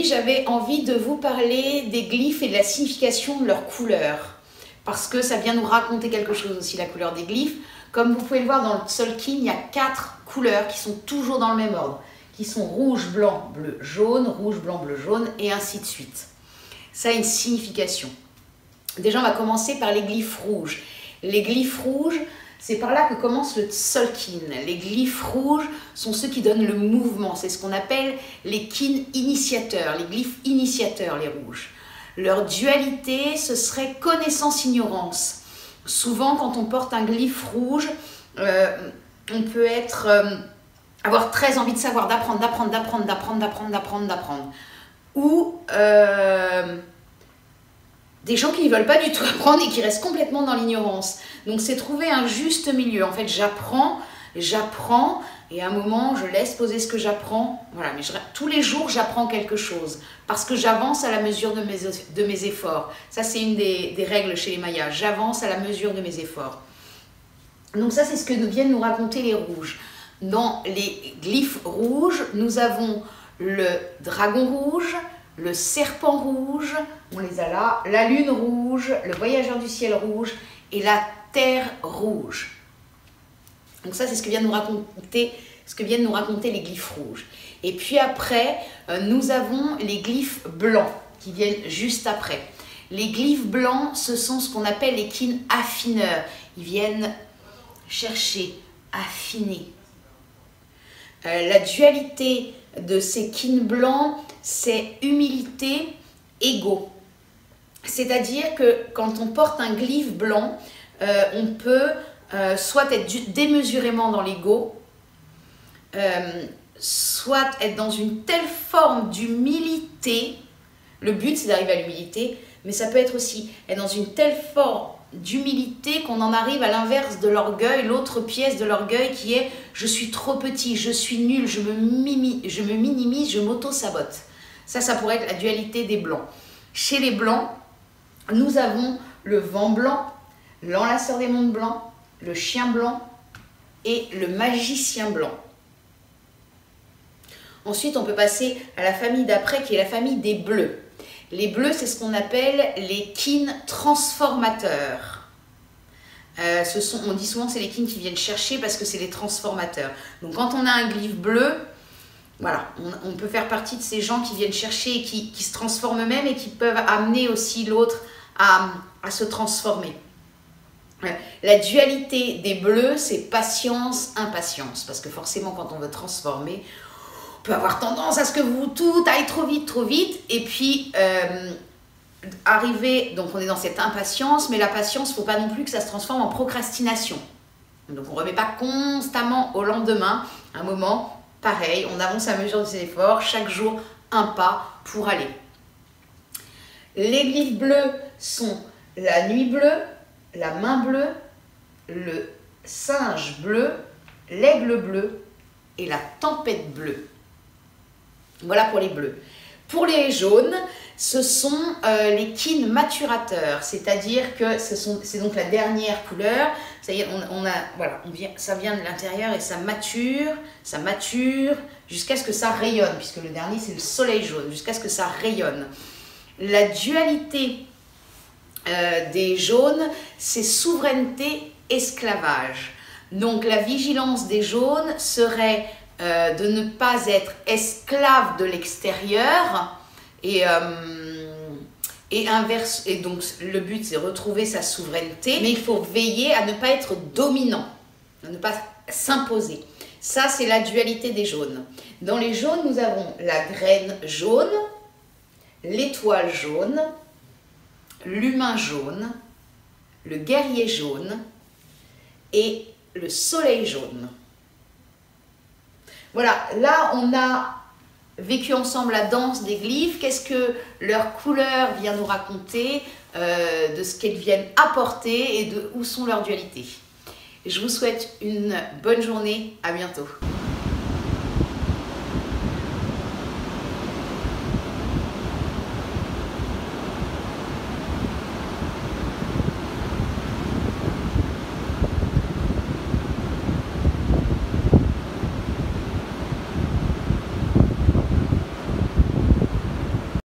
j'avais envie de vous parler des glyphes et de la signification de leurs couleurs. Parce que ça vient nous raconter quelque chose aussi, la couleur des glyphes. Comme vous pouvez le voir dans le Tzolk'in, il y a 4 couleurs qui sont toujours dans le même ordre. Qui sont rouge, blanc, bleu, jaune, rouge, blanc, bleu, jaune, et ainsi de suite. Ça a une signification. Déjà, on va commencer par les glyphes rouges. Les glyphes rouges, c'est par là que commence le Tzolk'in. Les glyphes rouges sont ceux qui donnent le mouvement. C'est ce qu'on appelle les kin initiateurs, les glyphes initiateurs, les rouges. Leur dualité, ce serait connaissance-ignorance. Souvent, quand on porte un glyphe rouge, on peut avoir très envie de savoir, d'apprendre. Ou des gens qui ne veulent pas du tout apprendre et qui restent complètement dans l'ignorance. Donc c'est trouver un juste milieu. En fait, j'apprends, et à un moment, je laisse poser ce que j'apprends. Voilà, mais tous les jours, j'apprends quelque chose. Parce que j'avance à la mesure de mes efforts. Ça, c'est une des règles chez les Mayas. J'avance à la mesure de mes efforts. Donc ça, c'est ce que viennent nous raconter les rouges. Dans les glyphes rouges, nous avons le dragon rouge, le serpent rouge, on les a là, la lune rouge, le voyageur du ciel rouge et la terre rouge. Donc ça, c'est ce que viennent nous raconter, les glyphes rouges. Et puis après, nous avons les glyphes blancs qui viennent juste après. Les glyphes blancs, ce sont ce qu'on appelle les kin affineurs. Ils viennent chercher, affiner. La dualité de ces kin blancs, c'est humilité, ego. C'est-à-dire que quand on porte un glyphe blanc, on peut soit être démesurément dans l'ego, soit être dans une telle forme d'humilité. Le but, c'est d'arriver à l'humilité, mais ça peut être aussi être dans une telle forme d'humilité qu'on en arrive à l'inverse de l'orgueil, l'autre pièce de l'orgueil qui est « je suis trop petit, je suis nul, je me minimise, je m'auto-sabote ». Ça pourrait être la dualité des blancs. Chez les blancs, nous avons le vent blanc, l'enlaceur des mondes blanc, le chien blanc et le magicien blanc. Ensuite, on peut passer à la famille d'après qui est la famille des bleus. Les bleus, c'est ce qu'on appelle les kin transformateurs. On dit souvent que c'est les kin qui viennent chercher parce que c'est les transformateurs. Donc quand on a un glyphe bleu, voilà, on peut faire partie de ces gens qui viennent chercher et qui se transforment eux-mêmes et qui peuvent amener aussi l'autre à se transformer. La dualité des bleus, c'est patience, impatience. Parce que forcément, quand on veut transformer, on peut avoir tendance à ce que tout aille trop vite. Et puis, donc on est dans cette impatience, mais la patience, il ne faut pas non plus que ça se transforme en procrastination. Donc on ne remet pas constamment au lendemain. À un moment, pareil, on avance à mesure de ses efforts, chaque jour, un pas pour aller. Les glyphes bleus sont la nuit bleue, la main bleue, le singe bleu, l'aigle bleu et la tempête bleue. Voilà pour les bleus. Pour les jaunes, ce sont les kin maturateurs, c'est-à-dire que c'est donc la dernière couleur. Ça y est, ça vient de l'intérieur et ça mature jusqu'à ce que ça rayonne, puisque le dernier c'est le soleil jaune, jusqu'à ce que ça rayonne. La dualité des jaunes, c'est souveraineté, esclavage. Donc la vigilance des jaunes serait de ne pas être esclave de l'extérieur et donc le but c'est retrouver sa souveraineté, mais il faut veiller à ne pas être dominant, à ne pas s'imposer. Ça c'est la dualité des jaunes. Dans les jaunes, nous avons la graine jaune, l'étoile jaune, l'humain jaune, le guerrier jaune et le soleil jaune. Voilà, là on a vécu ensemble la danse des glyphes. Qu'est-ce que leur couleur vient nous raconter, de ce qu'elles viennent apporter et de où sont leurs dualités. Je vous souhaite une bonne journée, à bientôt.